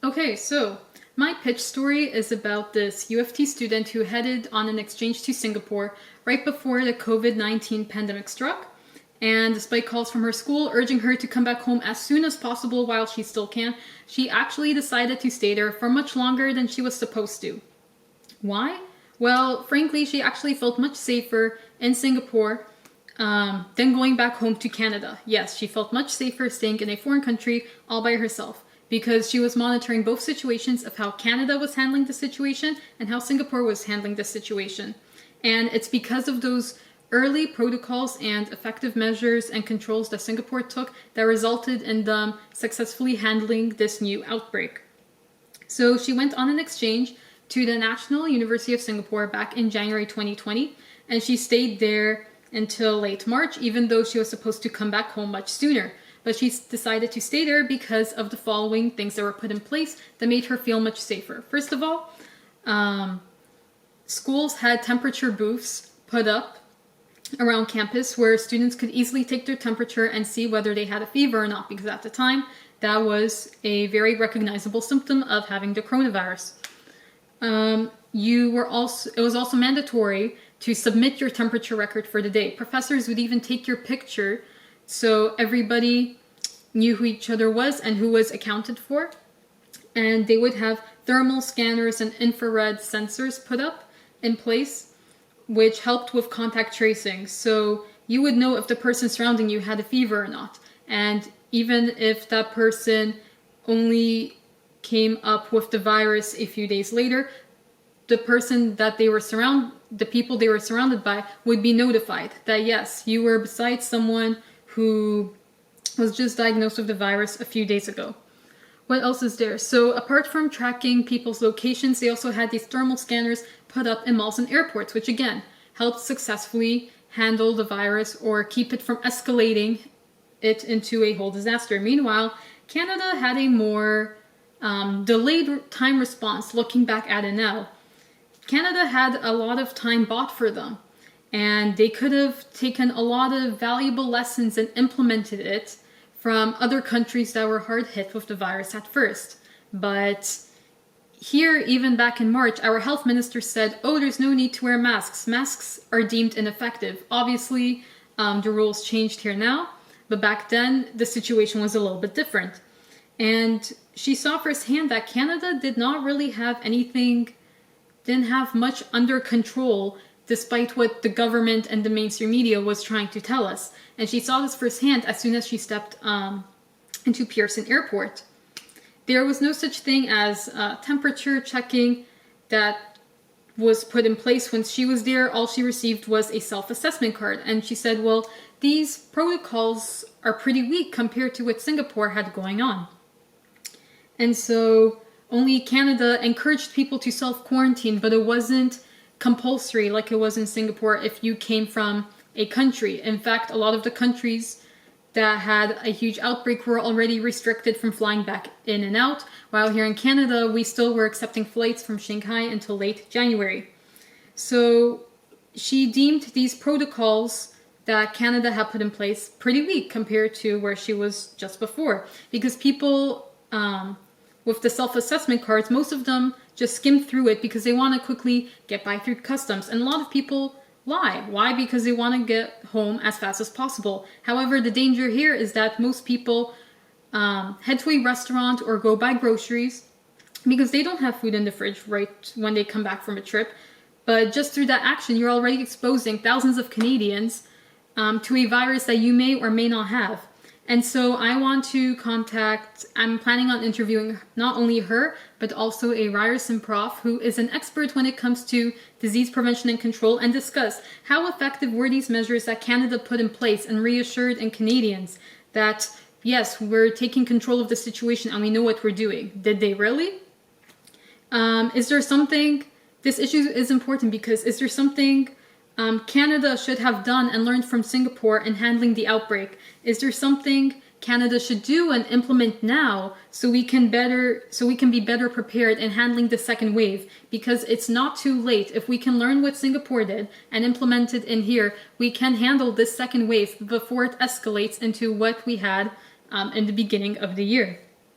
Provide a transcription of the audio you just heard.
Okay, so my pitch story is about this UFT student who headed on an exchange to Singapore right before the COVID-19 pandemic struck. And despite calls from her school urging her to come back home as soon as possible while she still can, she actually decided to stay there for much longer than she was supposed to. Why? Well, frankly, she actually felt much safer in Singapore than going back home to Canada. Yes, she felt much safer staying in a foreign country all by herself because she was monitoring both situations of how Canada was handling the situation and how Singapore was handling the situation. And it's because of those early protocols and effective measures and controls that Singapore took that resulted in them successfully handling this new outbreak. So she went on an exchange to the National University of Singapore back in January 2020, and she stayed there until late March, even though she was supposed to come back home much sooner. But she decided to stay there because of the following things that were put in place that made her feel much safer. First of all, schools had temperature booths put up around campus where students could easily take their temperature and see whether they had a fever or not, because at the time that was a very recognizable symptom of having the coronavirus. It was also mandatory to submit your temperature record for the day. Professors would even take your picture so everybody knew who each other was and who was accounted for. And they would have thermal scanners and infrared sensors put up in place, which helped with contact tracing. So you would know if the person surrounding you had a fever or not. And even if that person only came up with the virus a few days later, the people they were surrounded by would be notified that yes, you were beside someone who was just diagnosed with the virus a few days ago. What else is there? So apart from tracking people's locations, they also had these thermal scanners put up in malls and airports, which again helped successfully handle the virus or keep it from escalating it into a whole disaster. Meanwhile, Canada had a more delayed time response. Looking back at it now, Canada had a lot of time bought for them, and they could have taken a lot of valuable lessons and implemented it from other countries that were hard hit with the virus at first. But here, even back in March, our health minister said, oh, there's no need to wear masks. Masks are deemed ineffective. Obviously, the rules changed here now, but back then the situation was a little bit different. And she saw firsthand that Canada did not really have didn't have much under control, despite what the government and the mainstream media was trying to tell us. And she saw this firsthand as soon as she stepped into Pearson Airport. There was no such thing as temperature checking that was put in place when she was there. All she received was a self-assessment card. And she said, well, these protocols are pretty weak compared to what Singapore had going on. And so only Canada encouraged people to self-quarantine, but it wasn't compulsory like it was in Singapore if you came from a country. In fact, a lot of the countries that had a huge outbreak were already restricted from flying back in and out, while here in Canada, we still were accepting flights from Shanghai until late January. So she deemed these protocols that Canada had put in place pretty weak compared to where she was just before, because people with the self-assessment cards, most of them just skim through it because they want to quickly get by through customs. And a lot of people lie. Why? Because they want to get home as fast as possible. However, the danger here is that most people head to a restaurant or go buy groceries because they don't have food in the fridge right when they come back from a trip. But just through that action, you're already exposing thousands of Canadians to a virus that you may or may not have. And so I'm planning on interviewing not only her, but also a Ryerson prof who is an expert when it comes to disease prevention and control, and discuss how effective were these measures that Canada put in place and reassured in Canadians that, yes, we're taking control of the situation and we know what we're doing. Did they really? Is there something, this issue is important because is there something Canada should have done and learned from Singapore in handling the outbreak? Is there something Canada should do and implement now so we can be better prepared in handling the second wave? Because it's not too late. If we can learn what Singapore did and implement it in here, we can handle this second wave before it escalates into what we had in the beginning of the year.